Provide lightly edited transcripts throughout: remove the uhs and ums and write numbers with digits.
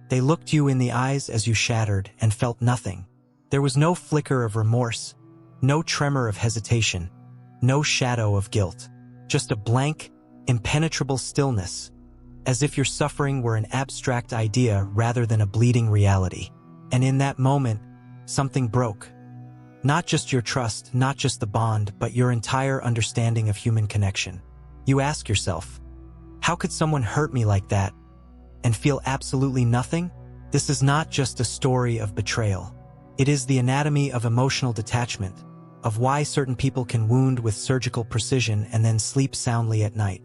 They looked you in the eyes as you shattered and felt nothing. There was no flicker of remorse, no tremor of hesitation, no shadow of guilt. Just a blank, impenetrable stillness, as if your suffering were an abstract idea rather than a bleeding reality. And in that moment, something broke. Not just your trust, not just the bond, but your entire understanding of human connection. You ask yourself, how could someone hurt me like that and feel absolutely nothing? This is not just a story of betrayal. It is the anatomy of emotional detachment, of why certain people can wound with surgical precision and then sleep soundly at night.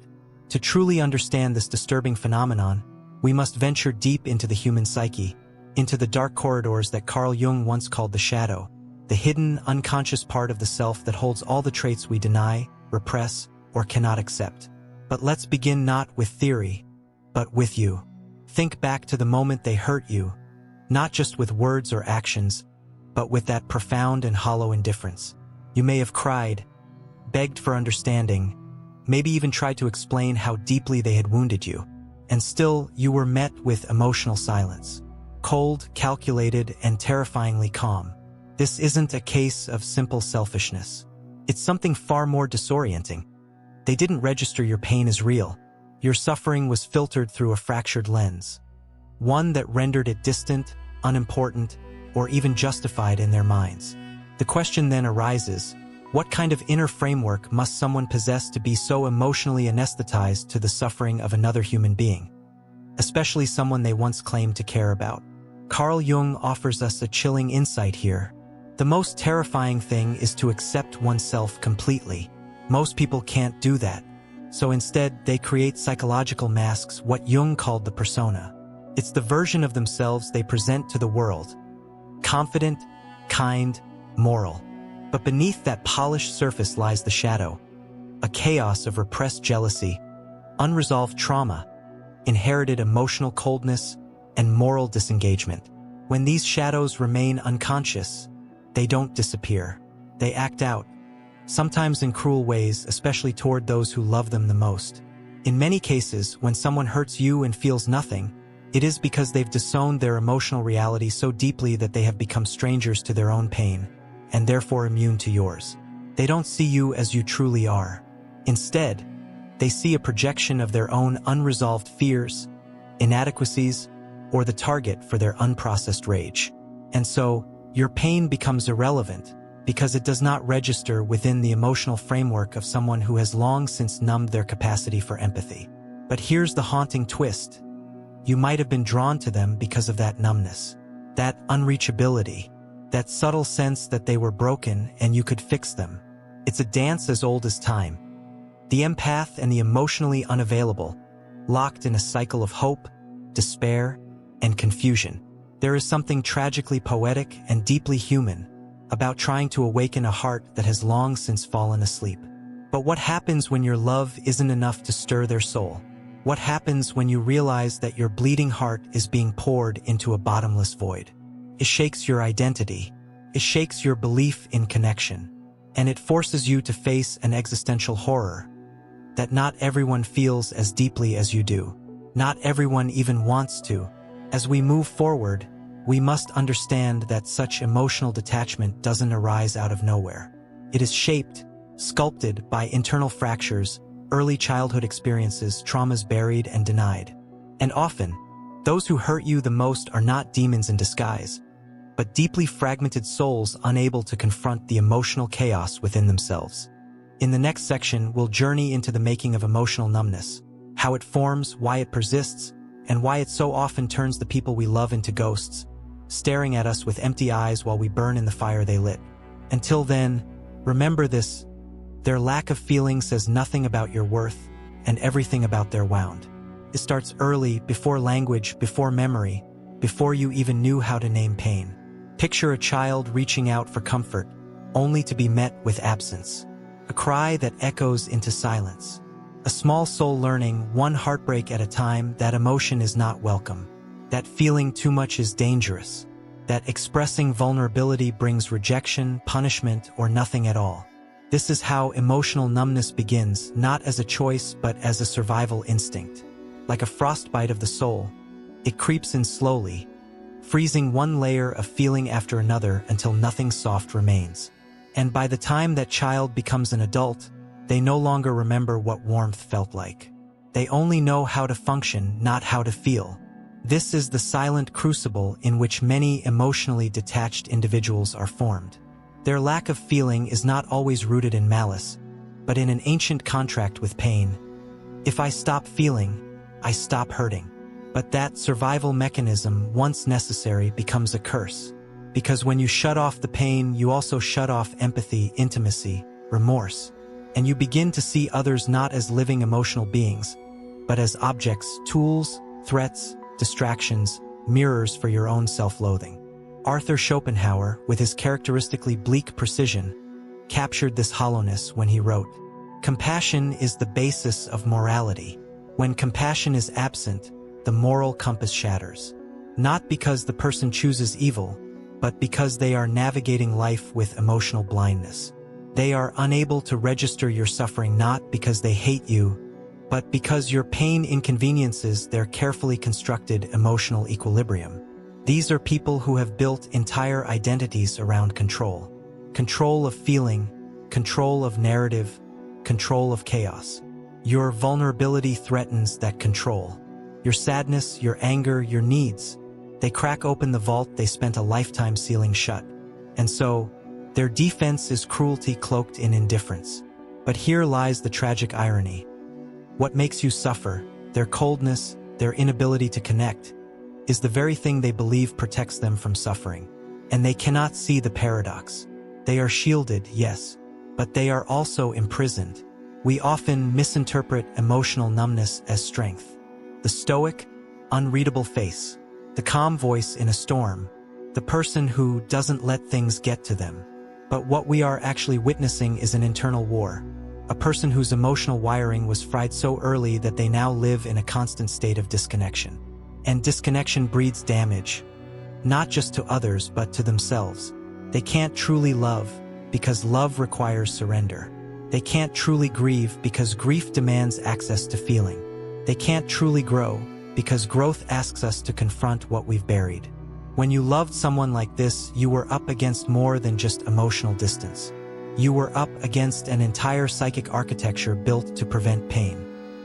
To truly understand this disturbing phenomenon, we must venture deep into the human psyche, into the dark corridors that Carl Jung once called the shadow, the hidden, unconscious part of the self that holds all the traits we deny, repress, or cannot accept. But let's begin not with theory, but with you. Think back to the moment they hurt you, not just with words or actions, but with that profound and hollow indifference. You may have cried, begged for understanding, maybe even tried to explain how deeply they had wounded you. And still, you were met with emotional silence. Cold, calculated, and terrifyingly calm. This isn't a case of simple selfishness. It's something far more disorienting. They didn't register your pain as real. Your suffering was filtered through a fractured lens. One that rendered it distant, unimportant, or even justified in their minds. The question then arises, what kind of inner framework must someone possess to be so emotionally anesthetized to the suffering of another human being, especially someone they once claimed to care about? Carl Jung offers us a chilling insight here. The most terrifying thing is to accept oneself completely. Most people can't do that, so instead they create psychological masks, what Jung called the persona. It's the version of themselves they present to the world. Confident, kind, moral. But beneath that polished surface lies the shadow, a chaos of repressed jealousy, unresolved trauma, inherited emotional coldness, and moral disengagement. When these shadows remain unconscious, they don't disappear. They act out, sometimes in cruel ways, especially toward those who love them the most. In many cases, when someone hurts you and feels nothing, it is because they've disowned their emotional reality so deeply that they have become strangers to their own pain, and therefore immune to yours. They don't see you as you truly are. Instead, they see a projection of their own unresolved fears, inadequacies, or the target for their unprocessed rage. And so, your pain becomes irrelevant because it does not register within the emotional framework of someone who has long since numbed their capacity for empathy. But here's the haunting twist. You might have been drawn to them because of that numbness, that unreachability, that subtle sense that they were broken and you could fix them. It's a dance as old as time. The empath and the emotionally unavailable, locked in a cycle of hope, despair, and confusion. There is something tragically poetic and deeply human about trying to awaken a heart that has long since fallen asleep. But what happens when your love isn't enough to stir their soul? What happens when you realize that your bleeding heart is being poured into a bottomless void? It shakes your identity. It shakes your belief in connection. And it forces you to face an existential horror that not everyone feels as deeply as you do. Not everyone even wants to. As we move forward, we must understand that such emotional detachment doesn't arise out of nowhere. It is shaped, sculpted by internal fractures, early childhood experiences, traumas buried and denied. And often, those who hurt you the most are not demons in disguise, but deeply fragmented souls unable to confront the emotional chaos within themselves. In the next section, we'll journey into the making of emotional numbness, how it forms, why it persists, and why it so often turns the people we love into ghosts, staring at us with empty eyes while we burn in the fire they lit. Until then, remember this: their lack of feeling says nothing about your worth and everything about their wound. It starts early, before language, before memory, before you even knew how to name pain. Picture a child reaching out for comfort, only to be met with absence. A cry that echoes into silence. A small soul learning, one heartbreak at a time, that emotion is not welcome. That feeling too much is dangerous. That expressing vulnerability brings rejection, punishment, or nothing at all. This is how emotional numbness begins, not as a choice but as a survival instinct. Like a frostbite of the soul, It creeps in slowly, freezing one layer of feeling after another until nothing soft remains. And by the time that child becomes an adult, they no longer remember what warmth felt like. They only know how to function, not how to feel. This is the silent crucible in which many emotionally detached individuals are formed. Their lack of feeling is not always rooted in malice, but in an ancient contract with pain. If I stop feeling, I stop hurting. But that survival mechanism, once necessary, becomes a curse. Because when you shut off the pain, you also shut off empathy, intimacy, remorse. And you begin to see others not as living emotional beings, but as objects, tools, threats, distractions, mirrors for your own self-loathing. Arthur Schopenhauer, with his characteristically bleak precision, captured this hollowness when he wrote, "Compassion is the basis of morality. When compassion is absent, the moral compass shatters. Not because the person chooses evil, but because they are navigating life with emotional blindness. They are unable to register your suffering not because they hate you, but because your pain inconveniences their carefully constructed emotional equilibrium. These are people who have built entire identities around control. Control of feeling, control of narrative, control of chaos. Your vulnerability threatens that control. Your sadness, your anger, your needs. They crack open the vault they spent a lifetime sealing shut. And so, their defense is cruelty cloaked in indifference. But here lies the tragic irony. What makes you suffer, their coldness, their inability to connect, is the very thing they believe protects them from suffering. And they cannot see the paradox. They are shielded, yes, but they are also imprisoned. We often misinterpret emotional numbness as strength. The stoic, unreadable face, the calm voice in a storm, the person who doesn't let things get to them. But what we are actually witnessing is an internal war. A person whose emotional wiring was fried so early that they now live in a constant state of disconnection. And disconnection breeds damage, not just to others but to themselves. They can't truly love because love requires surrender. They can't truly grieve because grief demands access to feeling. They can't truly grow because growth asks us to confront what we've buried. When you loved someone like this, you were up against more than just emotional distance. You were up against an entire psychic architecture built to prevent pain.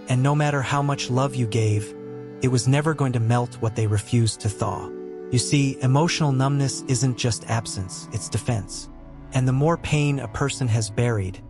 And no matter how much love you gave, it was never going to melt what they refused to thaw. You see, emotional numbness isn't just absence, it's defense. And the more pain a person has buried,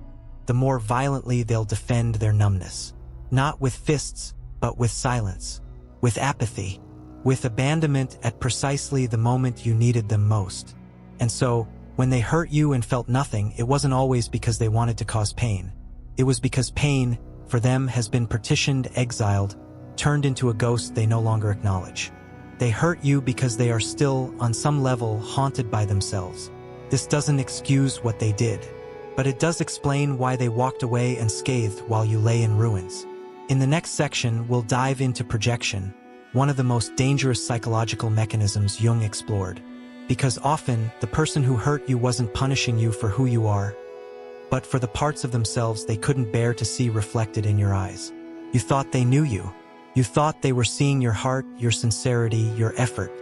the more violently they'll defend their numbness. Not with fists, but with silence, with apathy, with abandonment at precisely the moment you needed them most. And so, when they hurt you and felt nothing, it wasn't always because they wanted to cause pain. It was because pain, for them, has been partitioned, exiled, turned into a ghost they no longer acknowledge. They hurt you because they are still, on some level, haunted by themselves. This doesn't excuse what they did, but it does explain why they walked away unscathed while you lay in ruins. In the next section, we'll dive into projection, one of the most dangerous psychological mechanisms Jung explored. Because often, the person who hurt you wasn't punishing you for who you are, but for the parts of themselves they couldn't bear to see reflected in your eyes. You thought they knew you. You thought they were seeing your heart, your sincerity, your effort.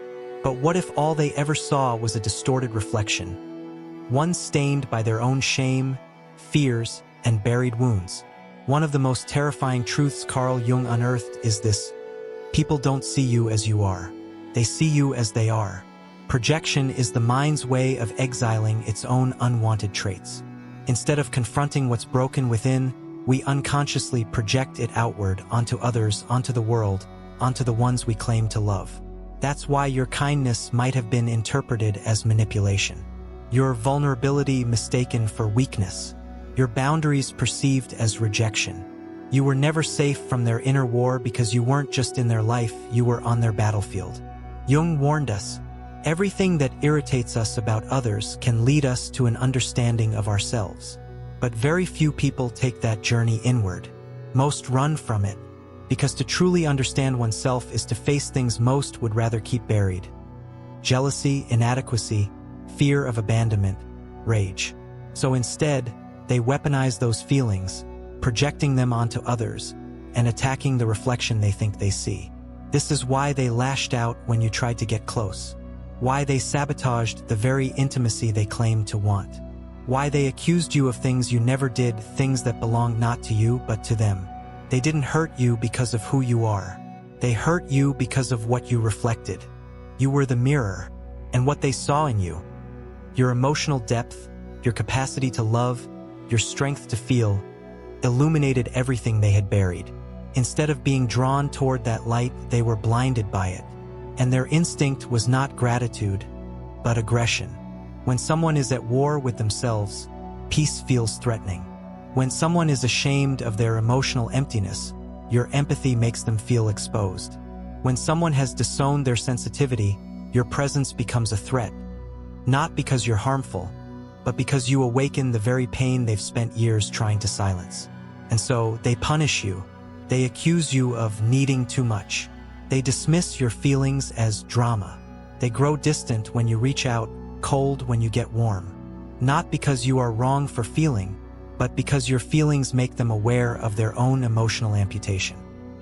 But what if all they ever saw was a distorted reflection? One stained by their own shame, fears, and buried wounds. One of the most terrifying truths Carl Jung unearthed is this: people don't see you as you are. They see you as they are. Projection is the mind's way of exiling its own unwanted traits. Instead of confronting what's broken within, we unconsciously project it outward onto others, onto the world, onto the ones we claim to love. That's why your kindness might have been interpreted as manipulation, your vulnerability mistaken for weakness, your boundaries perceived as rejection. You were never safe from their inner war because you weren't just in their life, you were on their battlefield. Jung warned us, everything that irritates us about others can lead us to an understanding of ourselves. But very few people take that journey inward. Most run from it, because to truly understand oneself is to face things most would rather keep buried. Jealousy, inadequacy, fear of abandonment, rage. So instead, they weaponize those feelings, projecting them onto others, and attacking the reflection they think they see. This is why they lashed out when you tried to get close. Why they sabotaged the very intimacy they claimed to want. Why they accused you of things you never did, things that belonged not to you but to them. They didn't hurt you because of who you are. They hurt you because of what you reflected. You were the mirror, and what they saw in you, your emotional depth, your capacity to love, your strength to feel, illuminated everything they had buried. Instead of being drawn toward that light, they were blinded by it. And their instinct was not gratitude, but aggression. When someone is at war with themselves, peace feels threatening. When someone is ashamed of their emotional emptiness, your empathy makes them feel exposed. When someone has disowned their sensitivity, your presence becomes a threat. Not because you're harmful, but because you awaken the very pain they've spent years trying to silence. And so they punish you. They accuse you of needing too much. They dismiss your feelings as drama. They grow distant when you reach out, cold when you get warm. Not because you are wrong for feeling, but because your feelings make them aware of their own emotional amputation.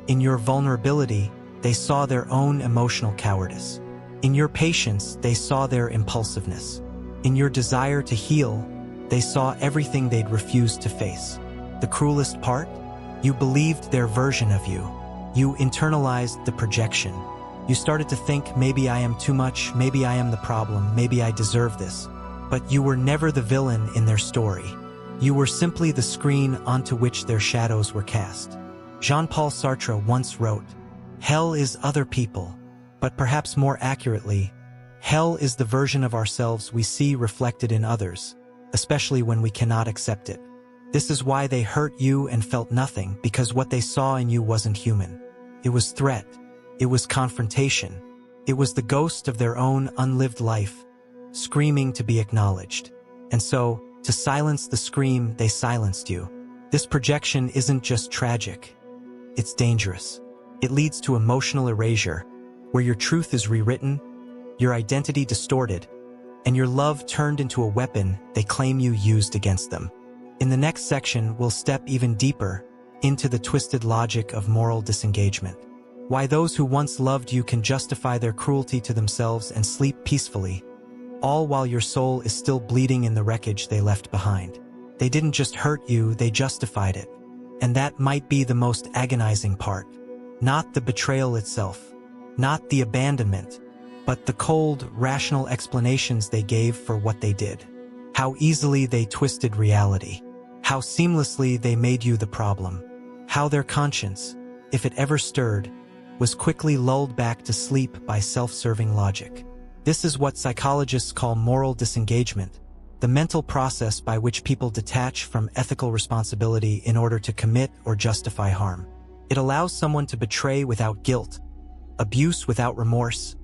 In your vulnerability, they saw their own emotional cowardice. In your patience, they saw their impulsiveness. In your desire to heal, they saw everything they'd refused to face. The cruelest part? You believed their version of you. You internalized the projection. You started to think, maybe I am too much, maybe I am the problem, maybe I deserve this. But you were never the villain in their story. You were simply the screen onto which their shadows were cast. Jean-Paul Sartre once wrote, "Hell is other people, but perhaps more accurately, hell is the version of ourselves we see reflected in others, especially when we cannot accept it." This is why they hurt you and felt nothing, because what they saw in you wasn't human. It was threat. It was confrontation. It was the ghost of their own unlived life, screaming to be acknowledged. And so, to silence the scream, they silenced you. This projection isn't just tragic. It's dangerous. It leads to emotional erasure, where your truth is rewritten, your identity distorted, and your love turned into a weapon they claim you used against them. In the next section, we'll step even deeper into the twisted logic of moral disengagement. Why those who once loved you can justify their cruelty to themselves and sleep peacefully, all while your soul is still bleeding in the wreckage they left behind. They didn't just hurt you, they justified it. And that might be the most agonizing part. Not the betrayal itself, not the abandonment, but the cold, rational explanations they gave for what they did. How easily they twisted reality. How seamlessly they made you the problem. How their conscience, if it ever stirred, was quickly lulled back to sleep by self-serving logic. This is what psychologists call moral disengagement, the mental process by which people detach from ethical responsibility in order to commit or justify harm. It allows someone to betray without guilt, abuse without remorse,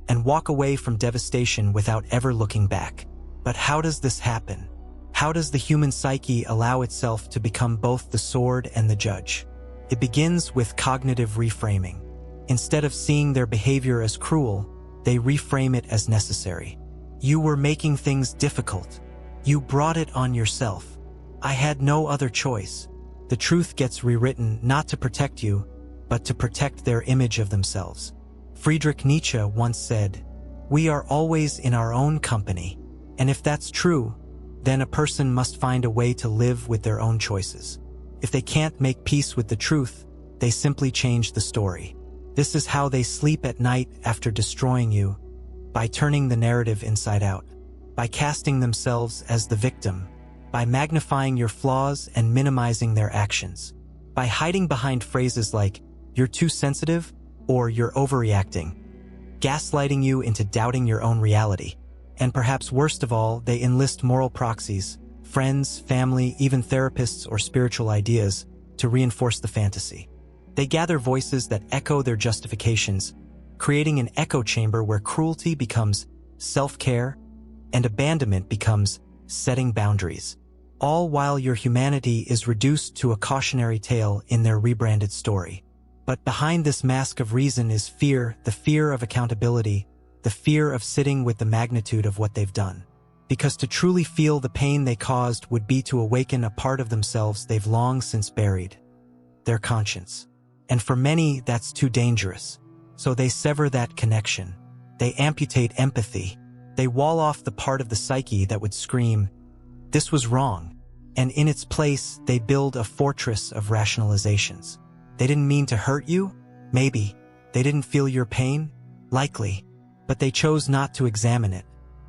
and walk away from devastation without ever looking back. But how does this happen? How does the human psyche allow itself to become both the sword and the judge? It begins with cognitive reframing. Instead of seeing their behavior as cruel, they reframe it as necessary. You were making things difficult. You brought it on yourself. I had no other choice. The truth gets rewritten not to protect you, but to protect their image of themselves. Friedrich Nietzsche once said, "We are always in our own company." And if that's true, then a person must find a way to live with their own choices. If they can't make peace with the truth, they simply change the story. This is how they sleep at night after destroying you, by turning the narrative inside out, by casting themselves as the victim, by magnifying your flaws and minimizing their actions, by hiding behind phrases like, "You're too sensitive," or "You're overreacting," gaslighting you into doubting your own reality. And perhaps worst of all, they enlist moral proxies, friends, family, even therapists or spiritual ideas, to reinforce the fantasy. They gather voices that echo their justifications, creating an echo chamber where cruelty becomes self-care and abandonment becomes setting boundaries, all while your humanity is reduced to a cautionary tale in their rebranded story. But behind this mask of reason is fear, the fear of accountability, the fear of sitting with the magnitude of what they've done. Because to truly feel the pain they caused would be to awaken a part of themselves they've long since buried, their conscience. And for many, that's too dangerous. So they sever that connection. They amputate empathy. They wall off the part of the psyche that would scream, "This was wrong." And in its place, they build a fortress of rationalizations. They didn't mean to hurt you? Maybe. They didn't feel your pain? Likely. But they chose not to examine it.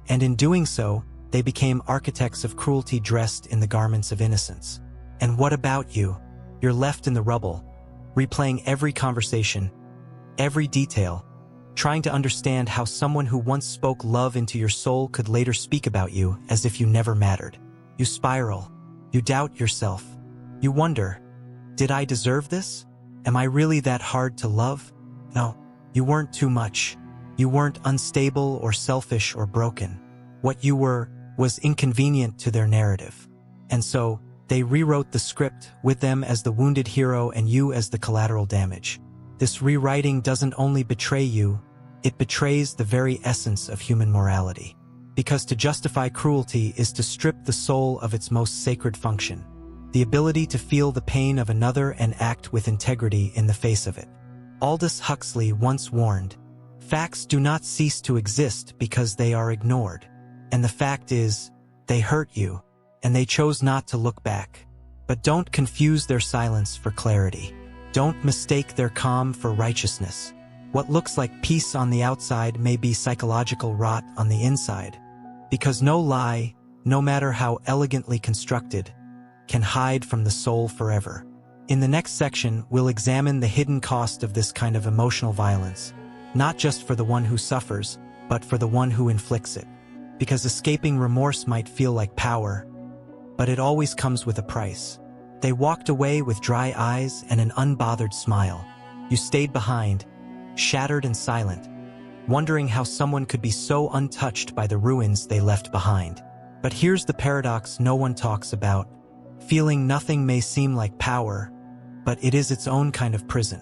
And in doing so, they became architects of cruelty dressed in the garments of innocence. And what about you? You're left in the rubble, replaying every conversation, every detail, trying to understand how someone who once spoke love into your soul could later speak about you as if you never mattered. You spiral. You doubt yourself. You wonder, did I deserve this? Am I really that hard to love? No, you weren't too much. You weren't unstable or selfish or broken. What you were was inconvenient to their narrative. And so, they rewrote the script with them as the wounded hero and you as the collateral damage. This rewriting doesn't only betray you, it betrays the very essence of human morality. Because to justify cruelty is to strip the soul of its most sacred function, the ability to feel the pain of another and act with integrity in the face of it. Aldous Huxley once warned, "Facts do not cease to exist because they are ignored." And the fact is, they hurt you, and they chose not to look back. But don't confuse their silence for clarity. Don't mistake their calm for righteousness. What looks like peace on the outside may be psychological rot on the inside. Because no lie, no matter how elegantly constructed, can hide from the soul forever. In the next section, we'll examine the hidden cost of this kind of emotional violence, not just for the one who suffers, but for the one who inflicts it. Because escaping remorse might feel like power, but it always comes with a price. They walked away with dry eyes and an unbothered smile. You stayed behind, shattered and silent, wondering how someone could be so untouched by the ruins they left behind. But here's the paradox no one talks about. Feeling nothing may seem like power, but it is its own kind of prison.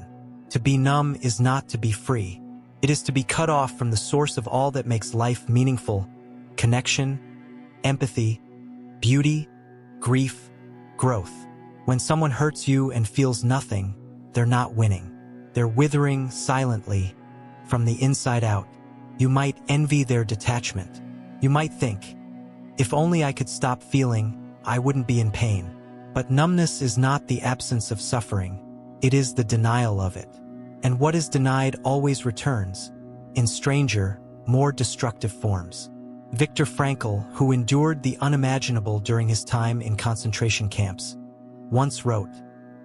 To be numb is not to be free. It is to be cut off from the source of all that makes life meaningful: connection, empathy, beauty, grief, growth. When someone hurts you and feels nothing, they're not winning. They're withering silently, from the inside out. You might envy their detachment. You might think, if only I could stop feeling, I wouldn't be in pain. But numbness is not the absence of suffering. It is the denial of it. And what is denied always returns, in stranger, more destructive forms. Viktor Frankl, who endured the unimaginable during his time in concentration camps, once wrote,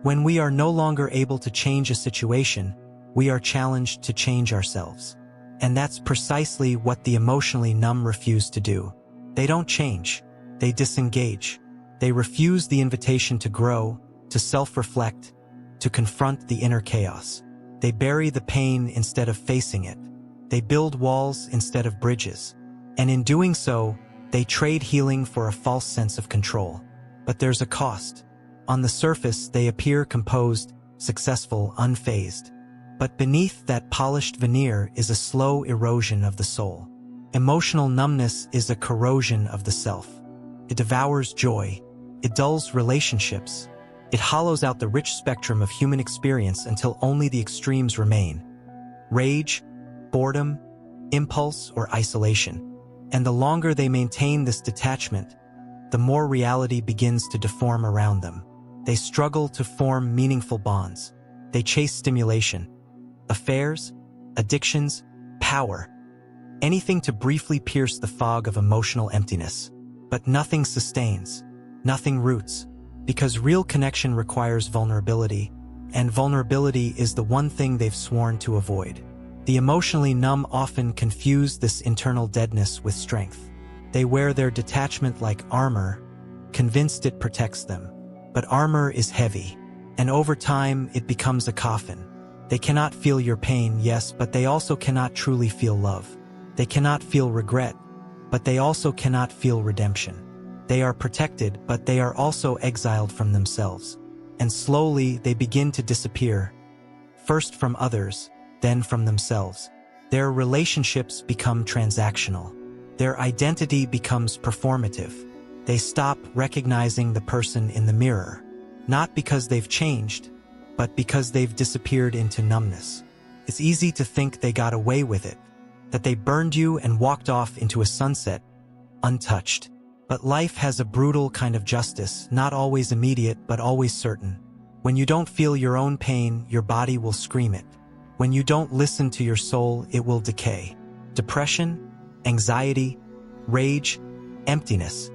"When we are no longer able to change a situation, we are challenged to change ourselves." And that's precisely what the emotionally numb refuse to do. They don't change. They disengage. They refuse the invitation to grow, to self-reflect, to confront the inner chaos. They bury the pain instead of facing it. They build walls instead of bridges. And in doing so, they trade healing for a false sense of control. But there's a cost. On the surface, they appear composed, successful, unfazed. But beneath that polished veneer is a slow erosion of the soul. Emotional numbness is a corrosion of the self. It devours joy. It dulls relationships. It hollows out the rich spectrum of human experience until only the extremes remain: rage, boredom, impulse, or isolation. And the longer they maintain this detachment, the more reality begins to deform around them. They struggle to form meaningful bonds. They chase stimulation, affairs, addictions, power, anything to briefly pierce the fog of emotional emptiness. But nothing sustains, nothing roots, because real connection requires vulnerability, and vulnerability is the one thing they've sworn to avoid. The emotionally numb often confuse this internal deadness with strength. They wear their detachment like armor, convinced it protects them. But armor is heavy, and over time it becomes a coffin. They cannot feel your pain, yes, but they also cannot truly feel love. They cannot feel regret, but they also cannot feel redemption. They are protected, but they are also exiled from themselves. And slowly they begin to disappear, first from others, then from themselves. Their relationships become transactional. Their identity becomes performative. They stop recognizing the person in the mirror, not because they've changed, but because they've disappeared into numbness. It's easy to think they got away with it, that they burned you and walked off into a sunset, untouched. But life has a brutal kind of justice, not always immediate but always certain. When you don't feel your own pain, your body will scream it. When you don't listen to your soul, it will decay. Depression, anxiety, rage, emptiness.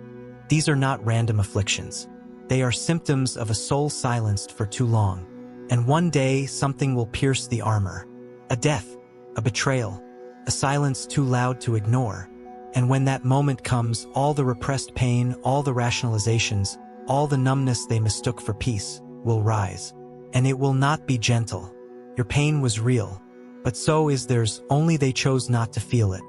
These are not random afflictions. They are symptoms of a soul silenced for too long. And one day, something will pierce the armor. A death, a betrayal, a silence too loud to ignore. And when that moment comes, all the repressed pain, all the rationalizations, all the numbness they mistook for peace, will rise. And it will not be gentle. Your pain was real, but so is theirs, only they chose not to feel it.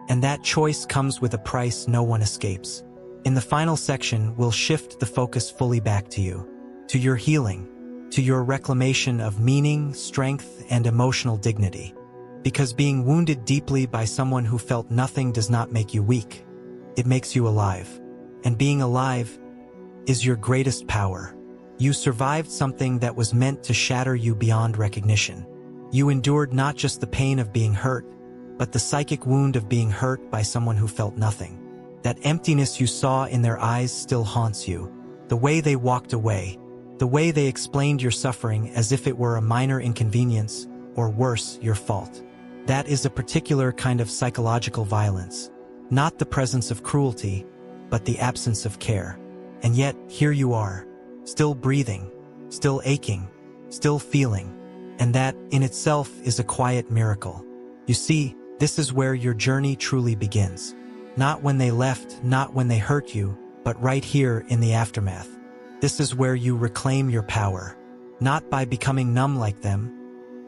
And that choice comes with a price no one escapes. In the final section, we'll shift the focus fully back to you, to your healing, to your reclamation of meaning, strength, and emotional dignity. Because being wounded deeply by someone who felt nothing does not make you weak. It makes you alive. And being alive is your greatest power. You survived something that was meant to shatter you beyond recognition. You endured not just the pain of being hurt, but the psychic wound of being hurt by someone who felt nothing. That emptiness you saw in their eyes still haunts you. The way they walked away, the way they explained your suffering as if it were a minor inconvenience, or worse, your fault. That is a particular kind of psychological violence. Not the presence of cruelty, but the absence of care. And yet, here you are, still breathing, still aching, still feeling. And that, in itself, is a quiet miracle. You see, this is where your journey truly begins. Not when they left, not when they hurt you, but right here in the aftermath. This is where you reclaim your power. Not by becoming numb like them,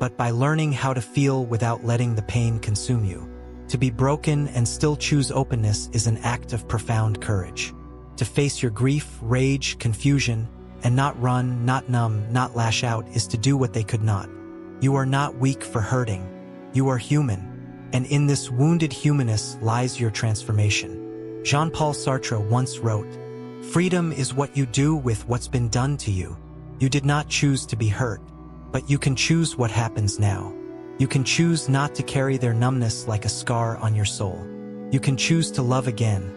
but by learning how to feel without letting the pain consume you. To be broken and still choose openness is an act of profound courage. To face your grief, rage, confusion, and not run, not numb, not lash out is to do what they could not. You are not weak for hurting. You are human. And in this wounded humanness lies your transformation. Jean-Paul Sartre once wrote, "Freedom is what you do with what's been done to you. You did not choose to be hurt, but you can choose what happens now. You can choose not to carry their numbness like a scar on your soul. You can choose to love again,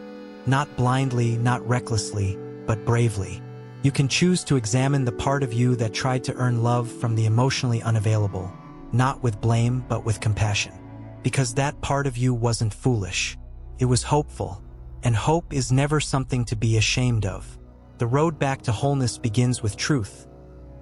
not blindly, not recklessly, but bravely. You can choose to examine the part of you that tried to earn love from the emotionally unavailable, not with blame but with compassion. Because that part of you wasn't foolish. It was hopeful, and hope is never something to be ashamed of. The road back to wholeness begins with truth.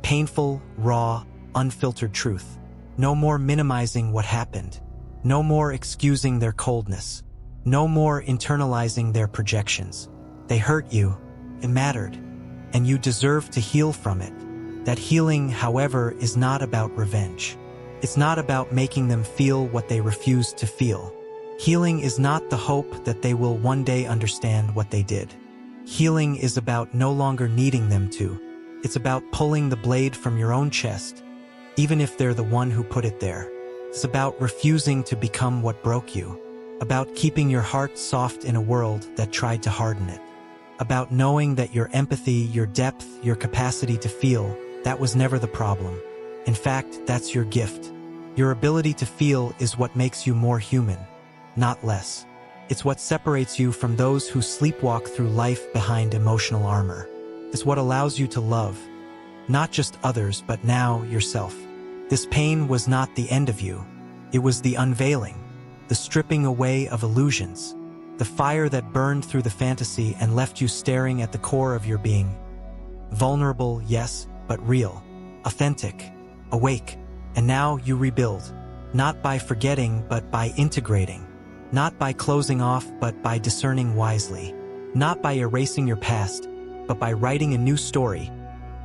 Painful, raw, unfiltered truth. No more minimizing what happened. No more excusing their coldness. No more internalizing their projections. They hurt you. It mattered. And you deserve to heal from it. That healing, however, is not about revenge. It's not about making them feel what they refused to feel. Healing is not the hope that they will one day understand what they did. Healing is about no longer needing them to. It's about pulling the blade from your own chest, even if they're the one who put it there. It's about refusing to become what broke you. About keeping your heart soft in a world that tried to harden it. About knowing that your empathy, your depth, your capacity to feel, that was never the problem. In fact, that's your gift. Your ability to feel is what makes you more human, not less. It's what separates you from those who sleepwalk through life behind emotional armor. It's what allows you to love, not just others, but now yourself. This pain was not the end of you. It was the unveiling, the stripping away of illusions, the fire that burned through the fantasy and left you staring at the core of your being. Vulnerable, yes, but real, authentic, awake. And now you rebuild, not by forgetting, but by integrating. Not by closing off, but by discerning wisely. Not by erasing your past, but by writing a new story.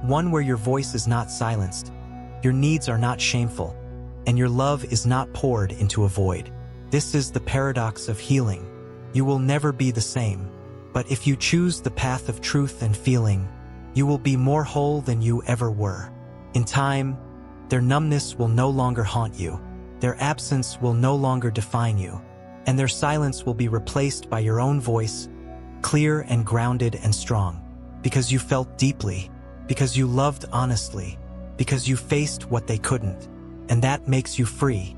One where your voice is not silenced, your needs are not shameful, and your love is not poured into a void. This is the paradox of healing. You will never be the same, but if you choose the path of truth and feeling, you will be more whole than you ever were. In time, their numbness will no longer haunt you. Their absence will no longer define you. And their silence will be replaced by your own voice, clear and grounded and strong. Because you felt deeply, because you loved honestly, because you faced what they couldn't. And that makes you free.